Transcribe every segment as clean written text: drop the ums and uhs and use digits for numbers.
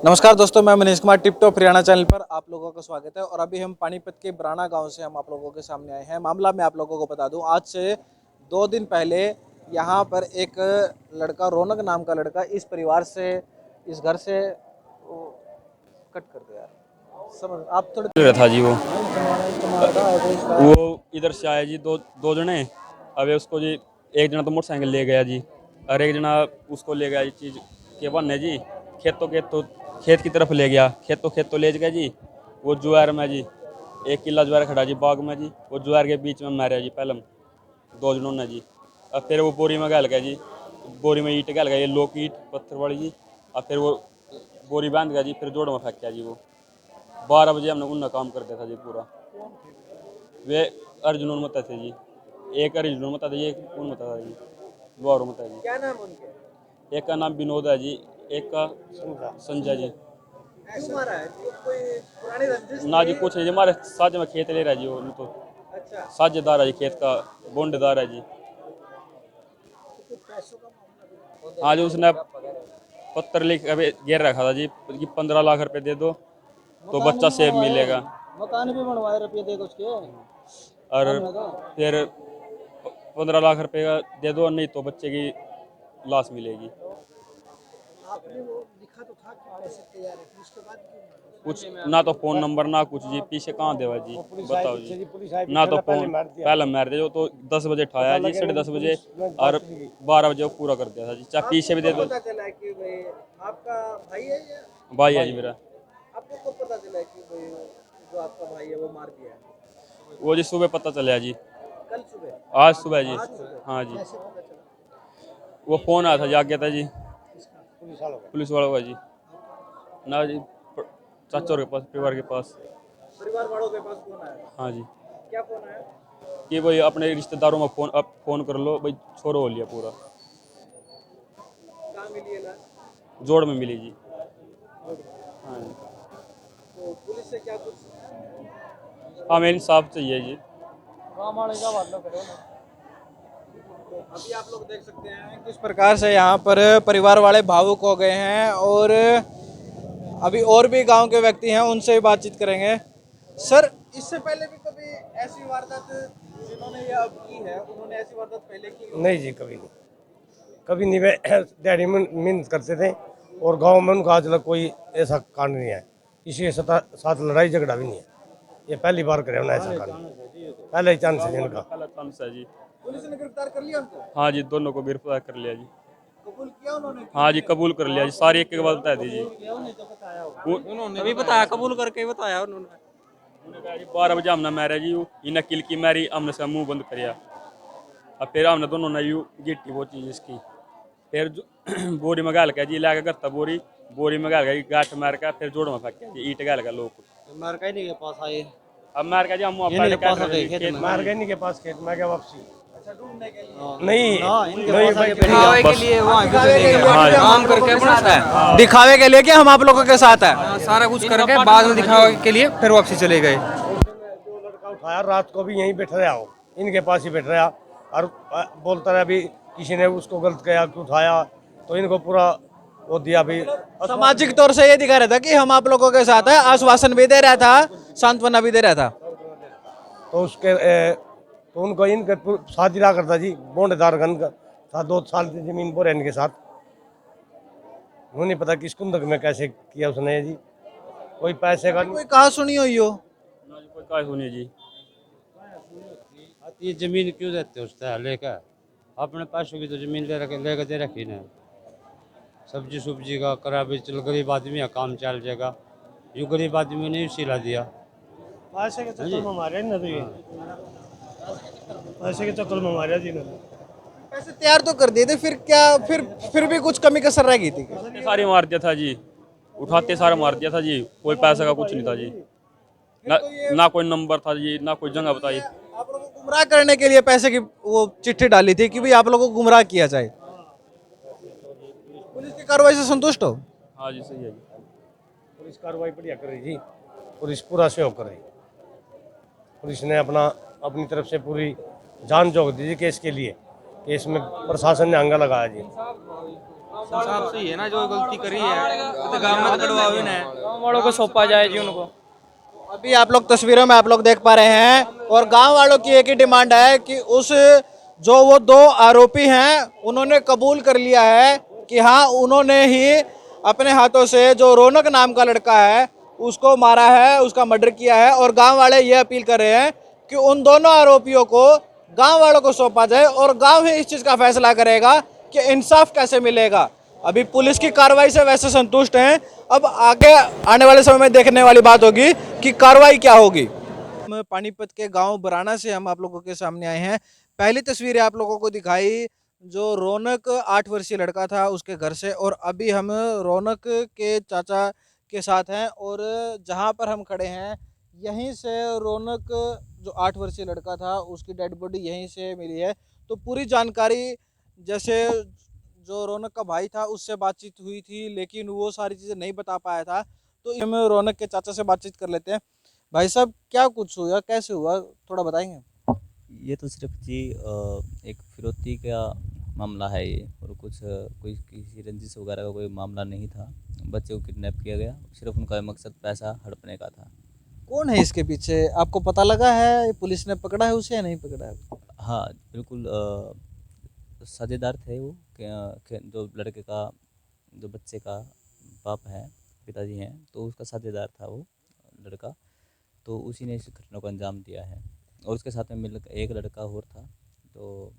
नमस्कार दोस्तों, मैं Manish Kumar tip top Haryana channel पर आप लोगों का स्वागत है। और अभी हम पानीपत के ब्राना गांव से हम आप लोगों के सामने आए हैं। मामला मैं आप लोगों को बता दूं, आज से 2 दिन पहले यहां पर एक लड़का, रौनक नाम का लड़का, इस परिवार से, इस घर से कट कर दिया। समझ आप थोड़े था जी। वो इधर से आया जी, दो दो जने। अब उसको जी एक जना तो मोटरसाइकिल ले गया जी, और एक जना उसको ले गया जी चीज़ के बने जी, खेत की तरफ ले गया। खेत तो ले गया जी। वो ज्वार में जी, 1 किला ज्वार खड़ा जी बाग में जी। वो ज्वार के बीच में मारा जी पहले दो जनों ने जी। अब फिर वो बोरी में गल गया जी, बोरी में ईट गल गया, ये लोक ईट पत्थर वाली जी। और फिर वो बोरी बांध गया जी, फिर जोड़ में फेंक गया जी। वो 12 बजे हमने उनका काम कर दिया था जी पूरा। वे अर्जुन मत थे जी, एक अर्जुन मत था जी, एक कौन मत था जी, लोहारू मत है जी। क्या नाम उनके? एक का नाम विनोद है जी, एक का संजय जी। क्यों मारा है? कोई पुरानी रंजिश ना जी थी? कुछ नहीं जी, हमारे साझ में खेत ले रहा है जी। वो तो अच्छा, साझेदार है जी, खेत का बोंडेदार है जी। आज उसने पत्थर लिख अभी गिर रखा था जी कि 15 लाख रुपए दे दो तो बच्चा सेब मिलेगा। मकान भी बनवाए, रुपये दे उसके। और फिर 15 लाख रुपए का दे दो, नहीं तो बच्चे की लाश मिलेगी। आपने वो लिखा तो था कि पैसे तैयार है, फिर उसके बाद क्यों मारा? कुछ ना तो फोन नंबर ना कुछ जी, पीछे कहाँ देवा जी, बताओ जी। ना तो फोन पहले मार दे तो 10 बजे उठाया जी, 10:30 बजे, और 12 बजे वो पूरा कर दिया था जी। चाहे पीछे भी दे आपको दो। कब पता चला कि भाई आपका भाई है या भाई है जी मेरा। आपको कब पता चला कि भाई जो आपका भाई है वो मार दिया है? वो जी सुबह पता चला जी, कल सुबह? आज सुबह जी। आज सुबह? हाँ जी, कैसे पता चला? वो फोन आया था, जाग गया था जी, किसका? पुलिस वालों का? पुलिस वालों का जी। ना जी, चाचों के पास, परिवार के पास। परिवार वालों के पास फोन आया? हाँ जी, क्या फोन आया? कि भाई अपने रिश्तेदारों में फोन कर लो भाई, छोरो हो लिया पूरा। कहाँ मिली है लाश? जोड़ में मिली जी। हाँ जी, तो पुलिस से क्या कुछ? हमें इंसाफ चाहिए जी। तो अभी आप लोग देख सकते हैं किस प्रकार से यहाँ पर परिवार वाले भावुक हो गए हैं। और अभी और भी गांव के व्यक्ति हैं, उनसे भी बातचीत करेंगे। सर, इससे पहले भी कभी ऐसी वारदात जिन्होंने ये अब की है, उन्होंने ऐसी वारदात पहले की है? नहीं जी, कभी नहीं। वे दिहाड़ी में मेहनत करते थे और गांव में उनका आज तक कोई ऐसा कांड नहीं है। किसी के साथ लड़ाई झगड़ा भी नहीं है। ये पहली बार करे उन्होंने ऐसा कांड, पहले ही चांस है जिनका। पहला चांस है जी। पुलिस ने गिरफ्तार कर लिया उनको? हाँ जी, दोनों को गिरफ्तार कर लिया जी। कबूल किया उन्होंने? हाँ जी, कबूल कर लिया जी, सारी एक बात बता दी जी। अभी बताया, कबूल करके ही बताया उन्होंने। 12 बजे हमने मारा जी, इन्हें किल की मारी, हमने से मुंह बंद करिया। अब फिर हमने दोनों ने यू गिट्टी वो चीज इसकी, फिर बोरी में गाल के जी लाके करता बोरी में गाल के गाठ मार के फिर जोड़ में फेंक जी, ईट गाल के लोग। मार का नहीं के पास आए, अब मार के जी हम इन्हीं के पास आ गए खेत में। मार गए नहीं के पास खेत में क्या वापसी अच्छा, ढूंढने के लिए? नहीं इनके नहीं पास आगे भाई, दिखावे के लिए वहाँ काम करके अपना है, दिखावे के लिए कि हम आप लोगों के साथ है? सारा कुछ करके बाद में दिखावे के लिए फिर वापसी चले गए। जो लड़का उठाया रात को भी यहीं बैठ रहा हो, इनके पास ही बैठ रहा और बोलता रहा अभी किसी ने उसको गलत किया कि उठाया, तो इनको पूरा वो दिया भी। सामाजिक तौर से ये दिखा रहा था कि हम आप लोगों के साथ है, आश्वासन भी दे रहा था, सांत्वना भी दे रहा था। तो उसके तो उनको इनके साथ ही रहा करता जी, बोंडेदार गन का था। 2 साल की जमीन पर इनके साथ। वो नहीं पता किस कुंदक में कैसे किया उसने जी, कोई पैसे का कोई कहा सुनी हुई हो? ना जी, कोई काय सुनिए जी। ये जमीन क्यों देते उसका लेकर? अपने पैसों की तो जमीन लेकर दे रखी ना। सब्जी सुब्जी का करा भी चल, गरीब आदमी है, काम चल जाएगा। यूँ गरीब आदमी ने सिला दिया। पैसे के चक्कर में मारे ना, तो ये पैसे के चक्कर में मारे जी ने। पैसे तैयार तो कर दिए थे, फिर क्या? फिर भी कुछ कमी कसर रह गई थी? उठाते सारे मार दिया था जी, उठाते सारा मार दिया था जी, कोई पैसे का कुछ नहीं था जी। ना कोई नंबर था जी, ना कोई जगह बताई। आप लोगों को गुमराह करने के लिए पैसे की वो चिट्ठी डाली थी कि भाई आप लोगों को गुमराह किया जाए। पुलिस की कार्रवाई से संतुष्ट हो? हाँ जी, सही है जी। पुलिस कार्रवाई बढ़िया कर रही जी, पुलिस पूरा सहयोग कर रही। पुलिस ने अपनी तरफ से पूरी जान झोंक दी जी केस के लिए। केस में प्रशासन ने अंगा लगाया जी, हिसाब से ही है ना, जो गलती करी है तो गांव में कटवाओ ना। गाँव वालों को सौंपा जाए जी उनको। अभी आप लोग तस्वीरों में आप लोग देख पा रहे हैं और गांव वालों की एक ही डिमांड है कि उस जो वो दो आरोपी हैं उन्होंने कबूल कर लिया है कि हाँ उन्होंने ही अपने हाथों से जो रौनक नाम का लड़का है उसको मारा है, उसका मर्डर किया है। और गांव वाले ये अपील कर रहे हैं कि उन दोनों आरोपियों को गांव वालों को सौंपा जाए और गांव ही इस चीज का फैसला करेगा कि इंसाफ कैसे मिलेगा। अभी पुलिस की कार्रवाई से वैसे संतुष्ट हैं, अब आगे आने वाले समय में देखने वाली बात होगी कि कार्रवाई क्या होगी। हम पानीपत के गांव बराना से हम आप लोगों के सामने आए हैं। पहली तस्वीरें आप लोगों को दिखाई जो रौनक 8 वर्षीय लड़का था उसके घर से, और अभी हम रौनक के चाचा के साथ हैं और जहां पर हम खड़े हैं यहीं से रौनक जो 8 वर्षीय लड़का था उसकी डेड बॉडी यहीं से मिली है। तो पूरी जानकारी जैसे जो रौनक का भाई था उससे बातचीत हुई थी लेकिन वो सारी चीज़ें नहीं बता पाया था, तो हम रौनक के चाचा से बातचीत कर लेते हैं। भाई साहब क्या कुछ हुआ, कैसे हुआ, थोड़ा बताएंगे? ये तो सिर्फ जी एक फिरौती का मामला है ये, और कुछ कोई किसी रंजिश वगैरह का कोई मामला नहीं था। बच्चे को किडनैप किया गया, सिर्फ उनका मकसद पैसा हड़पने का था। कौन है इसके पीछे, आपको पता लगा है? पुलिस ने पकड़ा है उसे या नहीं पकड़ा है? हाँ बिल्कुल, साझेदार थे वो जो लड़के का, जो बच्चे का बाप है, पिताजी हैं, तो उसका साझेदार था वो लड़का। तो उसी ने इस घटना को अंजाम दिया है और उसके साथ में मिल एक लड़का और था। तो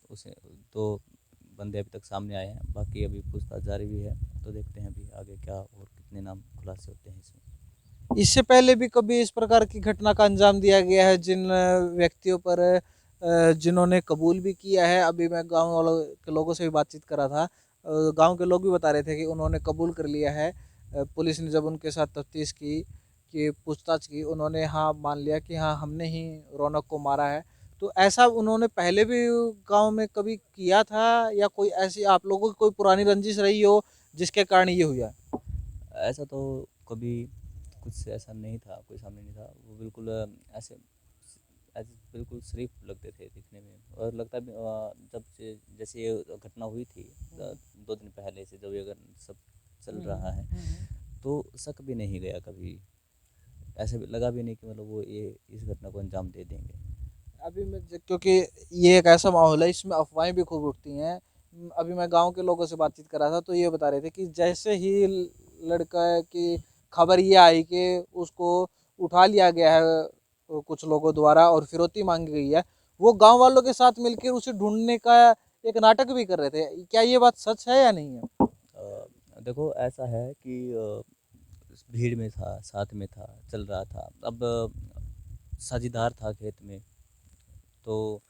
उसे दो बंदे अभी तक सामने आए हैं, बाकी अभी पूछताछ जारी भी है। तो देखते हैं अभी आगे क्या और कितने नाम खुलासे होते हैं इसमें। इससे पहले भी कभी इस प्रकार की घटना का अंजाम दिया गया है जिन व्यक्तियों पर जिन्होंने कबूल भी किया है? अभी मैं गांव वालों के लोगों से भी बातचीत कर रहा था, गांव के लोग भी बता रहे थे कि उन्होंने कबूल कर लिया है। पुलिस ने जब उनके साथ तफ्तीश की कि पूछताछ की, उन्होंने हाँ मान लिया कि हाँ हमने ही रौनक को मारा है। तो ऐसा उन्होंने पहले भी गांव में कभी किया था या कोई ऐसी आप लोगों की कोई पुरानी रंजिश रही हो जिसके कारण ये हुआ? ऐसा तो कभी कुछ ऐसा नहीं था, कोई सामने नहीं था। वो बिल्कुल ऐसे बिल्कुल शरीफ लगते थे दिखने में, और लगता भी जब से जैसे ये घटना हुई थी 2 दिन पहले से, जब ये अगर सब चल रहा है तो शक भी नहीं गया कभी। ऐसे भी लगा भी नहीं कि मतलब वो ये इस घटना को अंजाम दे देंगे। अभी मैं क्योंकि ये एक ऐसा माहौल है इसमें अफवाहें भी खूब उठती हैं। अभी मैं गांव के लोगों से बातचीत कर रहा था तो ये बता रहे थे कि जैसे ही लड़का की खबर ये आई कि उसको उठा लिया गया है कुछ लोगों द्वारा और फिरौती मांगी गई है, वो गांव वालों के साथ मिलकर उसे ढूंढने का एक नाटक भी कर रहे थे। क्या ये बात सच है या नहीं है? देखो ऐसा है कि भीड़ में था, साथ में था, चल रहा था। अब साझेदार था खेत में, तो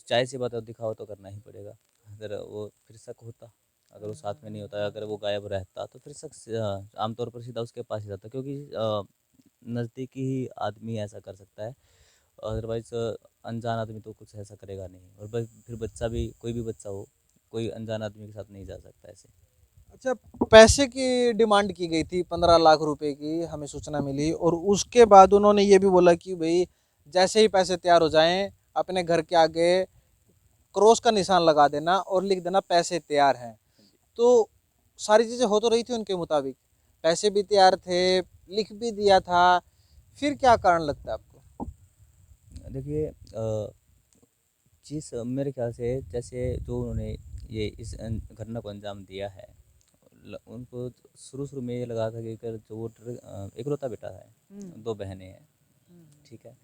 जाहिर सी बात है दिखावा तो करना ही पड़ेगा। अगर वो फिर शक होता, अगर वो साथ में नहीं होता, अगर वो गायब रहता तो फिर शक आमतौर पर सीधा उसके पास ही जाता, क्योंकि नज़दीकी ही आदमी ऐसा कर सकता है। अदरवाइज अनजान आदमी तो कुछ ऐसा करेगा नहीं। और फिर बच्चा भी, कोई भी बच्चा हो, कोई अनजान आदमी के साथ नहीं जा सकता ऐसे। अच्छा, पैसे की डिमांड की गई थी 15 लाख रुपए की, हमें सूचना मिली, और उसके बाद उन्होंने ये भी बोला कि भाई जैसे ही पैसे तैयार हो जाएं अपने घर के आगे क्रॉस का निशान लगा देना और लिख देना पैसे तैयार हैं। तो सारी चीज़ें हो तो रही थी उनके मुताबिक, पैसे भी तैयार थे, लिख भी दिया था, फिर क्या कारण लगता है आपको? देखिए चीज़ मेरे ख्याल से, जैसे जो उन्होंने ये इस घटना को अंजाम दिया है, उनको शुरू में ये लगा था कि अगर जो वो एकलौता बेटा है, 2 बहनें हैं, ठीक है,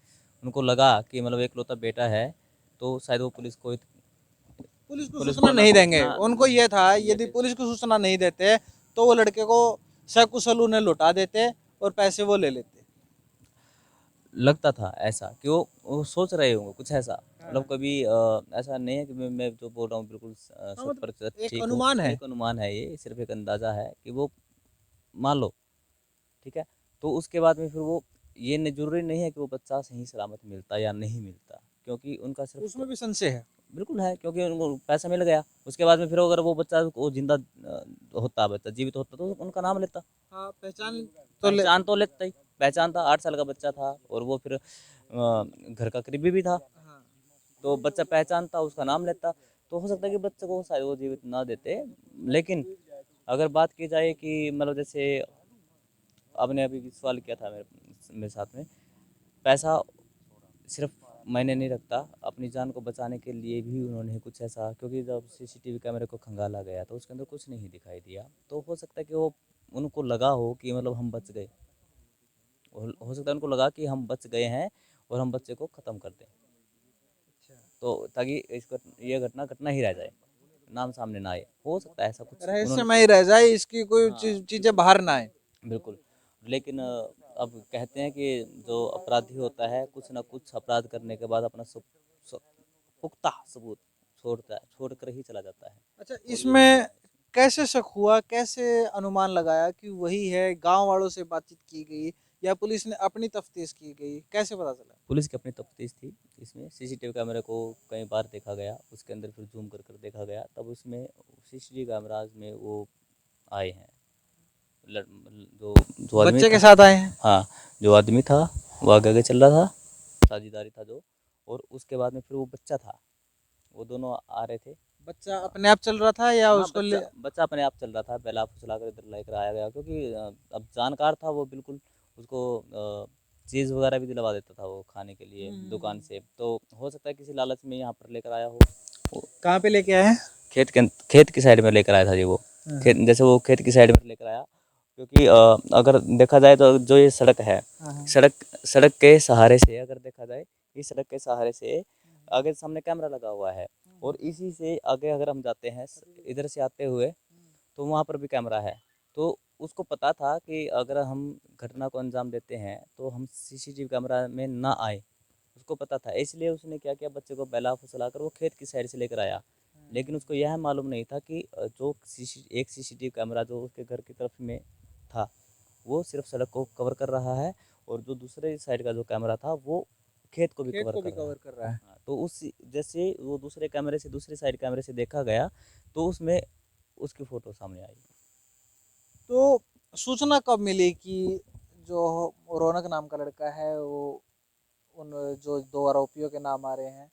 उनको लगा कि मतलब एकलौता बेटा है तो शायद वो पुलिस को सूचना नहीं देंगे। उनको ये था यदि पुलिस को सूचना नहीं देते तो वो लड़के को सकुशल उन्हें लौटा देते और पैसे वो ले लेते। लगता था ऐसा कि वो सोच रहे होंगे कुछ ऐसा। मतलब कभी ऐसा नहीं है कि मैं जो बोल रहा हूँ बिल्कुल 100% एक ठीक हूँ। अनुमान है। एक अनुमान है, ये सिर्फ एक अंदाज़ा है कि वो मान लो, ठीक है, तो उसके बाद में फिर वो ये जरूरी नहीं है कि वो बच्चा सही सलामत मिलता या नहीं मिलता, क्योंकि उनका सिर्फ उसमें भी संशय है। बिल्कुल है, क्योंकि उनको पैसा मिल गया। उसके बाद में फिर अगर वो बच्चा वो जिंदा होता, बच्चा जीवित होता, तो उनका नाम लेता। हाँ, पहचान तो लेता ही, पहचान था, 8 साल का बच्चा था और वो फिर घर का करीबी भी था, तो बच्चा पहचानता, उसका नाम लेता। तो हो सकता है कि बच्चे को शायद वो जीवित ना देते। लेकिन अगर बात की जाए कि मतलब जैसे आपने अभी सवाल किया था मेरे साथ में, पैसा सिर्फ मायने नहीं रखता, अपनी जान को बचाने के लिए भी उन्होंने कुछ ऐसा, क्योंकि जब सीसीटीवी कैमरे को खंगाला गया तो उसके अंदर कुछ नहीं दिखाई दिया, तो हो सकता है कि वो उनको लगा हो कि मतलब हम बच गए, हो सकता है उनको लगा कि हम बच गए हैं और हम बच्चे को ख़त्म कर दें, तो ताकि ये घटना ही रह जाए, नाम सामने ना आए। हो सकता है ऐसा कुछ रहस्यमय रह जाए, इसकी कोई हाँ। चीजें बाहर ना आए। बिल्कुल। लेकिन अब कहते हैं कि जो अपराधी होता है कुछ ना कुछ अपराध करने के बाद अपना सब पुख्ता सबूत छोड़कर ही चला जाता है। अच्छा, इसमें कैसे शक हुआ, कैसे अनुमान लगाया कि वही है? गांव वालों से बातचीत की गई या पुलिस ने अपनी तफ्तीश की गई, कैसे पता चला? पुलिस की अपनी तफ्तीश थी, इसमें सीसीटीवी कैमरे को कई बार देखा गया, उसके अंदर फिर जूम कर कर देखा गया, तब उसमें सीसीटीवी कैमराज में वो आए हैं। जो जो आदमी बच्चे के था, साथ आए हैं? हाँ, जो आदमी था वो आगे आगे चल रहा था, साझेदारी था जो, और उसके बाद में फिर वो बच्चा था, वो दोनों आ रहे थे। बच्चा अपने आप चल रहा था या हाँ, उसको ले? बच्चा अपने आप चल रहा था, बेला फुसला कर इधर लेकर आया गया, क्योंकि अब जानकार था वो, बिल्कुल उसको चीज़ वगैरह भी दिलवा देता था वो खाने के लिए दुकान से, तो हो सकता है किसी लालच में यहाँ पर लेकर आया हो। कहाँ पे लेके आए हैं? खेत की साइड में लेकर आया था जी वो, खेत, जैसे वो खेत की साइड में लेकर आया, क्योंकि अगर देखा जाए तो जो ये सड़क है, सड़क के सहारे से अगर देखा जाए, इस सड़क के सहारे से आगे सामने कैमरा लगा हुआ है, और इसी से आगे अगर हम जाते हैं इधर से आते हुए तो वहाँ पर भी कैमरा है, तो उसको पता था कि अगर हम घटना को अंजाम देते हैं तो हम सीसीटीवी कैमरा में ना आए, उसको पता था, इसलिए उसने क्या किया, बच्चे को बहला फुसला कर वो खेत की साइड से लेकर आया। लेकिन उसको यह मालूम नहीं था कि जो एक सीसीटीवी कैमरा जो उसके घर की तरफ में था वो सिर्फ सड़क को कवर कर रहा है, और जो दूसरे साइड का जो कैमरा था वो खेत को भी कवर कर रहा है। हाँ, तो उस जैसे वो दूसरे कैमरे से, दूसरे साइड कैमरे से देखा गया तो उसमें उसकी फ़ोटो सामने आई। तो सूचना कब मिली कि जो रौनक नाम का लड़का है वो उन जो 2 आरोपियों के नाम आ रहे हैं,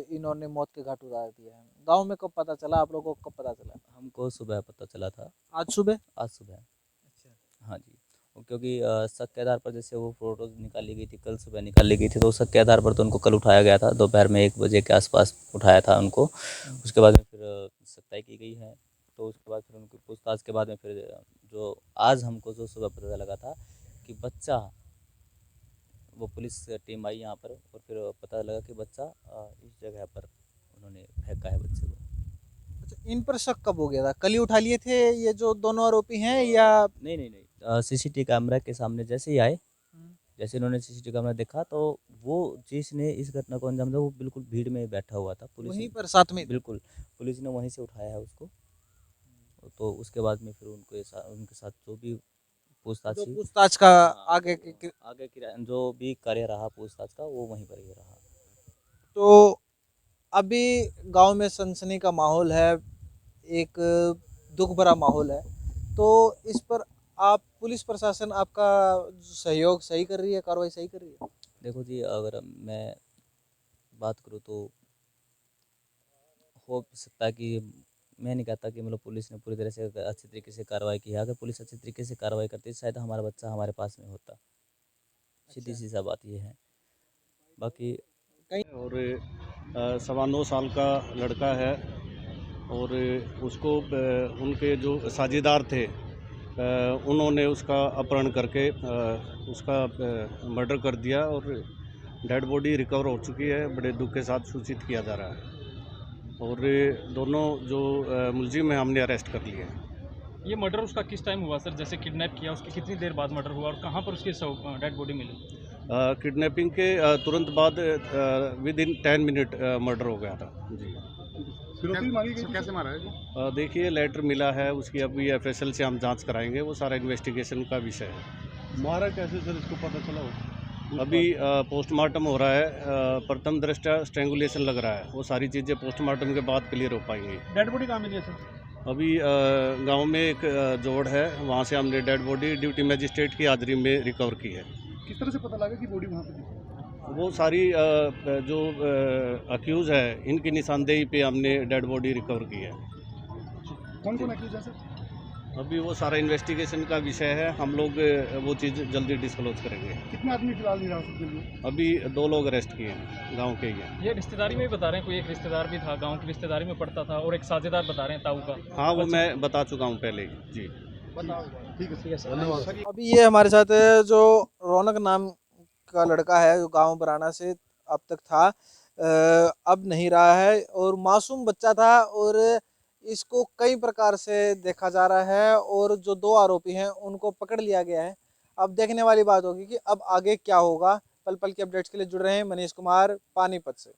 इन्होंने मौत के घाट उतार दिया है? गांव में कब पता चला, आप लोगों को कब पता चला? हमको सुबह पता चला था। आज सुबह? आज सुबह। हाँ जी, क्योंकि शक के आधार पर जैसे वो फ़ोटोज़ निकाली गई थी, कल सुबह निकाली गई थी, तो शक के आधार पर तो उनको कल उठाया गया था, दोपहर में 1 बजे के आसपास उठाया था उनको। उसके बाद में फिर सख्ताई की गई है, तो उसके बाद फिर उनकी पूछताछ के बाद में फिर जो आज हमको जो सुबह पता लगा था कि बच्चा, वो पुलिस टीम आई यहाँ पर, और फिर पता लगा कि बच्चा इस जगह पर उन्होंने फेंका है बच्चे को। अच्छा, इन पर शक कब हो गया था? कल ही उठा लिए थे ये जो दोनों आरोपी हैं या? नहीं, सीसीटीवी कैमरा के सामने जैसे ही आए, जैसे इन्होंने सीसीटीवी कैमरा देखा, तो वो जिसने इस घटना को अंजाम दिया वो बिल्कुल भीड़ में बैठा हुआ था, पुलिस वहीं पर साथ में? बिल्कुल, पुलिस ने वहीं से उठाया है उसको, तो उसके बाद में फिर उनके साथ जो भी पूछताछ जो हुई, पूछताछ का आगे की आगे की जो भी कार्य रहा पूछताछ का वो वहीं पर ही रहा। तो अभी गांव में सनसनी का माहौल है, एक दुख भरा माहौल है, तो इस पर आप पुलिस प्रशासन आपका सहयोग सही कर रही है, कार्रवाई सही कर रही है? देखो जी, अगर मैं बात करूँ तो हो सकता है कि मैं नहीं कहता कि मतलब पुलिस ने पूरी तरह से अच्छी तरीके से कार्रवाई की है, अगर पुलिस अच्छी तरीके से कार्रवाई करती शायद हमारा बच्चा हमारे पास में होता, सीधी सी सा बात ये है। बाकी और 9.25 साल का लड़का है, और उसको उनके जो साझेदार थे उन्होंने उसका अपहरण करके उसका मर्डर कर दिया, और डेड बॉडी रिकवर हो चुकी है, बड़े दुख के साथ सूचित किया जा रहा है, और दोनों जो मुलजिम हैं हमने अरेस्ट कर लिए हैं। ये मर्डर उसका किस टाइम हुआ सर? जैसे किडनैप किया उसके कितनी देर बाद मर्डर हुआ, और कहाँ पर उसकी डेड बॉडी मिली? किडनैपिंग के तुरंत बाद विद इन 10 मिनट मर्डर हो गया था जी। फिरौती मांगी गई थी? कैसे मारा है जी? देखिए, लेटर मिला है उसकी, अभी FSL से हम जांच कराएंगे, वो सारा इन्वेस्टिगेशन का विषय है। मारा कैसे सर, इसको पता चला हो? अभी पोस्टमार्टम हो रहा है, प्रथम दृष्टया स्ट्रेंगुलेशन लग रहा है, वो सारी चीज़ें पोस्टमार्टम के बाद क्लियर हो पाएंगी। डेड बॉडी कहाँ मिली है सर? अभी गांव में एक जोड़ है, वहाँ से हमने डेड बॉडी ड्यूटी मजिस्ट्रेट की हाजिरी में रिकवर की है। किस तरह से पता लगा कि बॉडी वहाँ पे थी? वो सारी जो अक्यूज़ है इनकी निशानदेही पे हमने डेड बॉडी रिकवर की है। कौन कौन एक्यूज है सर? अभी वो सारा इन्वेस्टिगेशन का विषय है, हम लोग वो चीज़ जल्दी डिस्क्लोज करेंगे। कितने आदमी फिलहाल हिरासत में लिए? अभी 2 लोग अरेस्ट किए हैं, गांव के ही हैं। ये रिश्तेदारी में भी बता रहे हैं, कोई एक रिश्तेदार भी था, गांव की रिश्तेदारी में पड़ता था, और एक साझेदार बता रहे हैं ताऊ का। हाँ, वो मैं बता चुका हूँ पहले ही जी। ठीक है सर। अभी ये हमारे साथ जो रौनक नाम का लड़का है जो गांव बराना से अब तक था, अब नहीं रहा है, और मासूम बच्चा था, और इसको कई प्रकार से देखा जा रहा है, और जो 2 आरोपी हैं उनको पकड़ लिया गया है। अब देखने वाली बात होगी कि अब आगे क्या होगा। पल पल के अपडेट्स के लिए जुड़ रहे हैं मनीष कुमार पानीपत से।